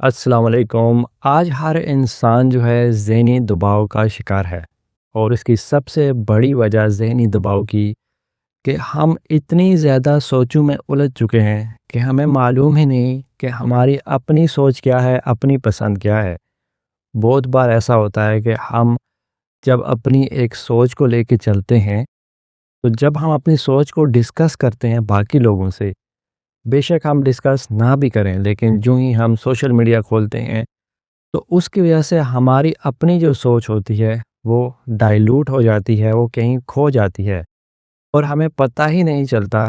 अस्सलाम वालेकुम। आज हर इंसान जो है ज़हनी दबाव का शिकार है और इसकी सबसे बड़ी वजह ज़हनी दबाव की कि हम इतनी ज़्यादा सोचों में उलझ चुके हैं कि हमें मालूम ही नहीं कि हमारी अपनी सोच क्या है, अपनी पसंद क्या है। बहुत बार ऐसा होता है कि हम जब अपनी एक सोच को लेके चलते हैं, तो जब हम अपनी सोच को डिस्कस करते हैं बाकी लोगों से, बेशक हम डिस्कस ना भी करें, लेकिन जो ही हम सोशल मीडिया खोलते हैं तो उसकी वजह से हमारी अपनी जो सोच होती है वो डाइल्यूट हो जाती है, वो कहीं खो जाती है और हमें पता ही नहीं चलता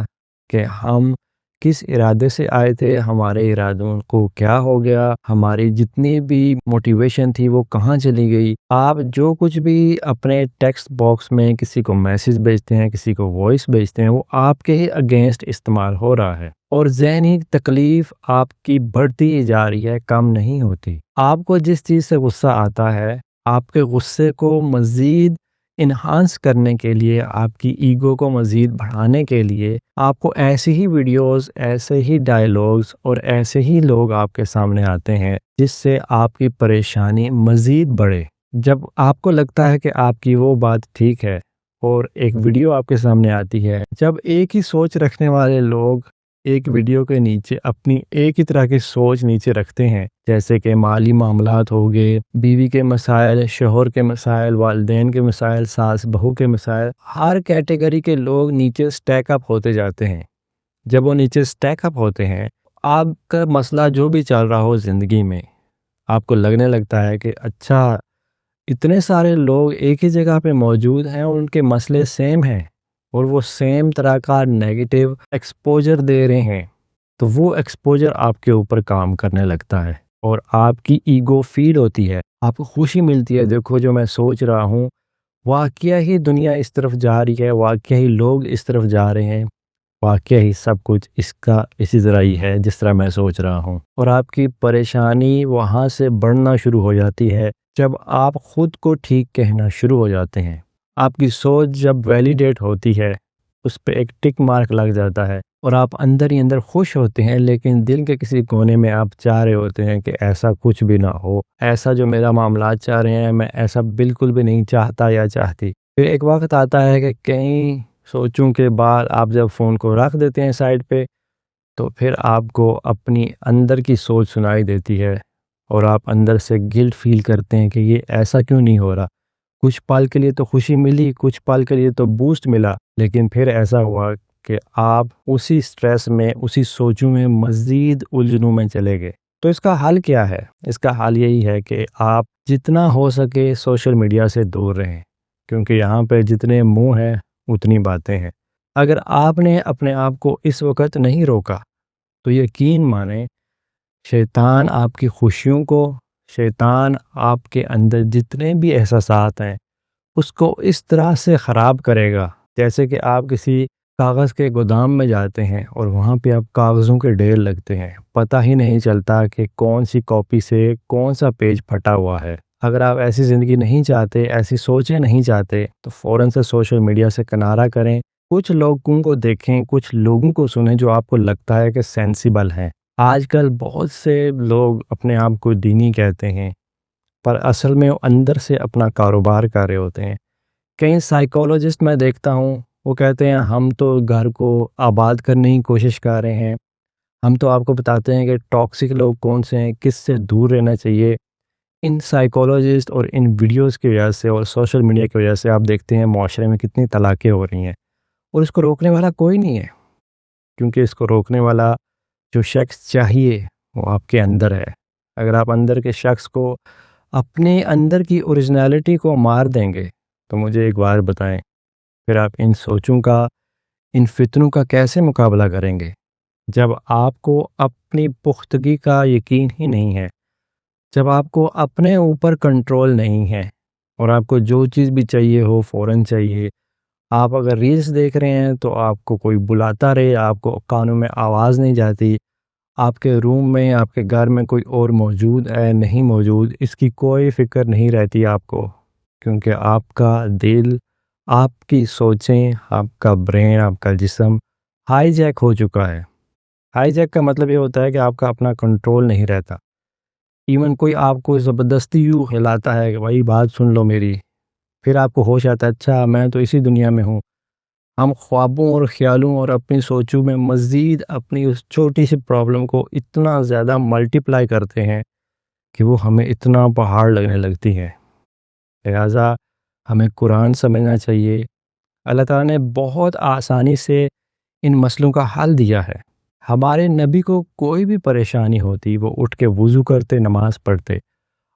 कि हम किस इरादे से आए थे, हमारे इरादों को क्या हो गया, हमारी जितनी भी मोटिवेशन थी वो कहाँ चली गई। आप जो कुछ भी अपने टेक्स्ट बॉक्स में किसी को मैसेज भेजते हैं, किसी को वॉइस भेजते हैं, वो आपके ही अगेंस्ट इस्तेमाल हो रहा है और ज़हनी तकलीफ़ आपकी बढ़ती ही जा रही है, कम नहीं होती। आपको जिस चीज़ से गुस्सा आता है, आपके गुस्से को मज़ीद इन्हांस करने के लिए, आपकी ईगो को मज़ीद बढ़ाने के लिए आपको ऐसी ही वीडियोस, ऐसे ही डायलॉग्स और ऐसे ही लोग आपके सामने आते हैं जिससे आपकी परेशानी मज़ीद बढ़े। जब आपको लगता है कि आपकी वो बात ठीक है और एक वीडियो आपके सामने आती है, जब एक ही सोच रखने वाले लोग एक वीडियो के नीचे अपनी एक ही तरह की सोच नीचे रखते हैं, जैसे कि माली मामलात हो गए, बीवी के मसाइल, शोहर के मसाइल, वालिदैन के मसाइल, सास बहू के मसाइल, हर कैटेगरी के लोग नीचे स्टैक अप होते जाते हैं। जब वो नीचे स्टैक अप होते हैं, आपका मसला जो भी चल रहा हो ज़िंदगी में, आपको लगने लगता है कि अच्छा, इतने सारे लोग एक ही जगह पे मौजूद हैं और उनके मसले सेम हैं और वो सेम तरह का नेगेटिव एक्सपोजर दे रहे हैं, तो वो एक्सपोजर आपके ऊपर काम करने लगता है और आपकी ईगो फील होती है, आपको खुशी मिलती है। देखो, जो मैं सोच रहा हूँ वाकया ही दुनिया इस तरफ जा रही है, वाकया ही लोग इस तरफ जा रहे हैं, वाकया ही सब कुछ इसका इसी तरह ही है जिस तरह मैं सोच रहा हूँ। और आपकी परेशानी वहाँ से बढ़ना शुरू हो जाती है जब आप खुद को ठीक कहना शुरू हो जाते हैं। आपकी सोच जब वैलिडेट होती है, उस पे एक टिक मार्क लग जाता है और आप अंदर ही अंदर खुश होते हैं, लेकिन दिल के किसी कोने में आप चाह रहे होते हैं कि ऐसा कुछ भी ना हो, ऐसा जो मेरा मामला चाह रहे हैं मैं ऐसा बिल्कुल भी नहीं चाहता या चाहती। फिर एक वक्त आता है कि कई सोचों के बाद आप जब फ़ोन को रख देते हैं साइड पे, तो फिर आपको अपनी अंदर की सोच सुनाई देती है और आप अंदर से गिल्ट फील करते हैं कि ये ऐसा क्यों नहीं हो रहा। कुछ पल के लिए तो खुशी मिली, कुछ पल के लिए तो बूस्ट मिला, लेकिन फिर ऐसा हुआ कि आप उसी स्ट्रेस में, उसी सोचों में मज़ीद उलझनों में चले गए। तो इसका हल क्या है? इसका हल यही है कि आप जितना हो सके सोशल मीडिया से दूर रहें, क्योंकि यहाँ पे जितने मुँह हैं उतनी बातें हैं। अगर आपने अपने आप को इस वक्त नहीं रोका, तो यकीन माने शैतान आपकी खुशियों को, शैतान आपके अंदर जितने भी एहसासात हैं उसको इस तरह से ख़राब करेगा, जैसे कि आप किसी कागज़ के गोदाम में जाते हैं और वहाँ पे आप कागज़ों के ढेर लगते हैं, पता ही नहीं चलता कि कौन सी कॉपी से कौन सा पेज फटा हुआ है। अगर आप ऐसी ज़िंदगी नहीं चाहते, ऐसी सोचें नहीं चाहते, तो फ़ौरन से सोशल मीडिया से किनारा करें। कुछ लोगों को देखें, कुछ लोगों को सुनें जो आपको लगता है कि सेंसिबल हैं। आजकल बहुत से लोग अपने आप को दीनी कहते हैं, पर असल में वो अंदर से अपना कारोबार कर रहे होते हैं। कई साइकोलॉजिस्ट मैं देखता हूँ, वो कहते हैं हम तो घर को आबाद करने की कोशिश कर रहे हैं, हम तो आपको बताते हैं कि टॉक्सिक लोग कौन से हैं, किससे दूर रहना चाहिए। इन साइकोलॉजिस्ट और इन वीडियोस की वजह से और सोशल मीडिया की वजह से आप देखते हैं माशरे में कितनी तलाक़ें हो रही हैं और इसको रोकने वाला कोई नहीं है, क्योंकि इसको रोकने वाला जो शख्स चाहिए वो आपके अंदर है। अगर आप अंदर के शख्स को, अपने अंदर की ओरिजिनलिटी को मार देंगे, तो मुझे एक बात बताएं, फिर आप इन सोचों का, इन फितनों का कैसे मुकाबला करेंगे जब आपको अपनी पुख्तगी का यकीन ही नहीं है, जब आपको अपने ऊपर कंट्रोल नहीं है और आपको जो चीज़ भी चाहिए हो फ़ौरन चाहिए। आप अगर रील्स देख रहे हैं तो आपको कोई बुलाता रहे, आपको कानों में आवाज़ नहीं जाती, आपके रूम में, आपके घर में कोई और मौजूद है नहीं मौजूद, इसकी कोई फ़िक्र नहीं रहती आपको, क्योंकि आपका दिल, आपकी सोचें, आपका ब्रेन, आपका जिस्म हाईजैक हो चुका है। हाईजैक का मतलब ये होता है कि आपका अपना कंट्रोल नहीं रहता। ایون کوئی آپ کو زبردستی یوں ہلاتا ہے کہ بھائی بات سن لو میری، پھر آپ کو ہوش آتا ہے اچھا میں تو اسی دنیا میں ہوں۔ ہم خوابوں اور خیالوں اور اپنی سوچوں میں مزید اپنی اس چھوٹی سی پرابلم کو اتنا زیادہ ملٹیپلائی کرتے ہیں کہ وہ ہمیں اتنا پہاڑ لگنے لگتی ہے۔ لہٰذا ہمیں قرآن سمجھنا چاہیے۔ اللہ تعالیٰ نے بہت آسانی سے ان مسئلوں کا حل دیا ہے۔ ہمارے نبی کو کوئی بھی پریشانی ہوتی وہ اٹھ کے وضو کرتے، نماز پڑھتے۔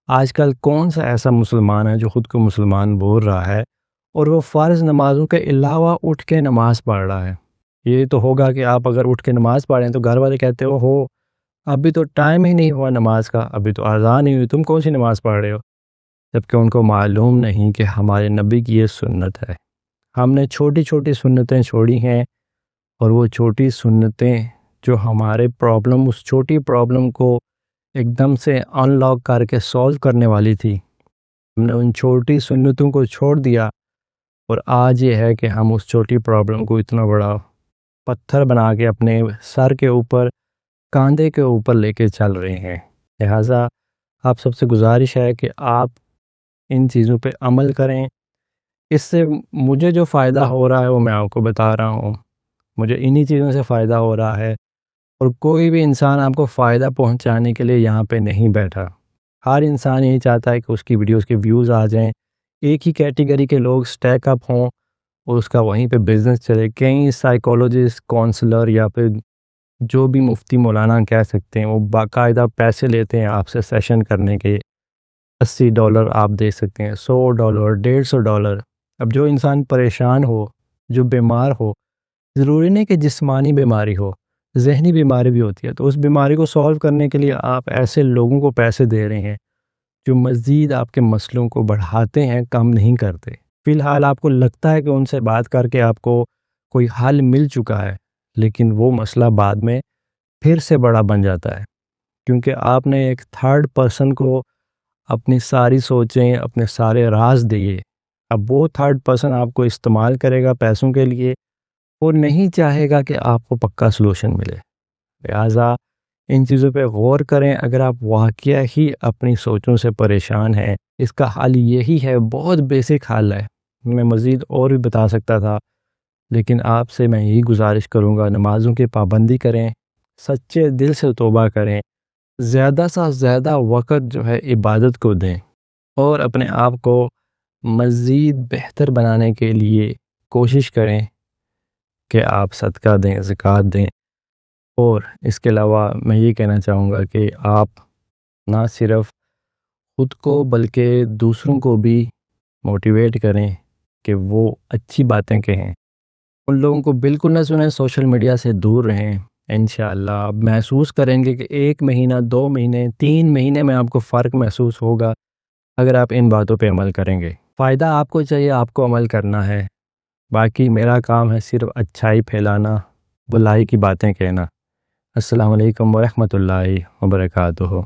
آج کل کون سا ایسا مسلمان ہے جو خود کو مسلمان بول رہا ہے اور وہ فرض نمازوں کے علاوہ اٹھ کے نماز پڑھ رہا ہے؟ یہ تو ہوگا کہ آپ اگر اٹھ کے نماز پڑھیں تو گھر والے کہتے ہو ابھی تو ٹائم ہی نہیں ہوا نماز کا، ابھی تو اذان ہی ہوئی، تم کون سی نماز پڑھ رہے ہو؟ جبکہ ان کو معلوم نہیں کہ ہمارے نبی کی یہ سنت ہے۔ ہم نے چھوٹی چھوٹی سنتیں چھوڑی ہیں، اور وہ چھوٹی سنتیں جو ہمارے پرابلم، اس چھوٹی پرابلم کو ایک دم سے ان لاک کر کے سولو کرنے والی تھی، ہم نے ان چھوٹی سنتوں کو چھوڑ دیا، اور آج یہ ہے کہ ہم اس چھوٹی پرابلم کو اتنا بڑا پتھر بنا کے اپنے سر کے اوپر، کاندھے کے اوپر لے کے چل رہے ہیں۔ لہٰذا آپ سب سے گزارش ہے کہ آپ ان چیزوں پہ عمل کریں۔ اس سے مجھے جو فائدہ ہو رہا ہے وہ میں آپ کو بتا رہا ہوں، مجھے انہی چیزوں سے فائدہ ہو رہا ہے، اور کوئی بھی انسان آپ کو فائدہ پہنچانے کے لیے یہاں پہ نہیں بیٹھا۔ ہر انسان یہی چاہتا ہے کہ اس کی ویڈیوز کے ویوز آ جائیں، ایک ہی کیٹیگری کے لوگ سٹیک اپ ہوں اور اس کا وہیں پہ بزنس چلے۔ کئی سائیکولوجسٹ، کونسلر یا پھر جو بھی مفتی مولانا کہہ سکتے ہیں، وہ باقاعدہ پیسے لیتے ہیں آپ سے سیشن کرنے کے۔ $80 آپ دے سکتے ہیں، $100، $150۔ اب جو انسان پریشان ہو، جو بیمار ہو، ضروری نہیں کہ جسمانی بیماری ہو، ذہنی بیماری بھی ہوتی ہے، تو اس بیماری کو سولو کرنے کے لیے آپ ایسے لوگوں کو پیسے دے رہے ہیں جو مزید آپ کے مسئلوں کو بڑھاتے ہیں، کم نہیں کرتے۔ فی الحال آپ کو لگتا ہے کہ ان سے بات کر کے آپ کو کوئی حل مل چکا ہے، لیکن وہ مسئلہ بعد میں پھر سے بڑا بن جاتا ہے، کیونکہ آپ نے ایک تھرڈ پرسن کو اپنی ساری سوچیں، اپنے سارے راز دیے۔ اب وہ تھرڈ پرسن آپ کو استعمال کرے گا پیسوں کے لیے، وہ نہیں چاہے گا کہ آپ کو پکا سلوشن ملے۔ لہٰذا ان چیزوں پہ غور کریں۔ اگر آپ واقعہ ہی اپنی سوچوں سے پریشان ہیں، اس کا حل یہی ہے، بہت بیسک حل ہے، میں مزید اور بھی بتا سکتا تھا، لیکن آپ سے میں یہی گزارش کروں گا، نمازوں کی پابندی کریں، سچے دل سے توبہ کریں، زیادہ سے زیادہ وقت جو ہے عبادت کو دیں، اور اپنے آپ کو مزید بہتر بنانے کے لیے کوشش کریں کہ آپ صدقہ دیں، زکوٰۃ دیں۔ اور اس کے علاوہ میں یہ کہنا چاہوں گا کہ آپ نہ صرف خود کو بلکہ دوسروں کو بھی موٹیویٹ کریں کہ وہ اچھی باتیں کہیں، ان لوگوں کو بالکل نہ سنیں، سوشل میڈیا سے دور رہیں۔ انشاءاللہ آپ محسوس کریں گے کہ 1 مہینہ، 2 مہینے، 3 مہینے میں آپ کو فرق محسوس ہوگا اگر آپ ان باتوں پہ عمل کریں گے۔ فائدہ آپ کو چاہیے، آپ کو عمل کرنا ہے، باقی میرا کام ہے صرف اچھائی پھیلانا، بھلائی کی باتیں کہنا۔ السلام علیکم ورحمۃ اللہ وبرکاتہ۔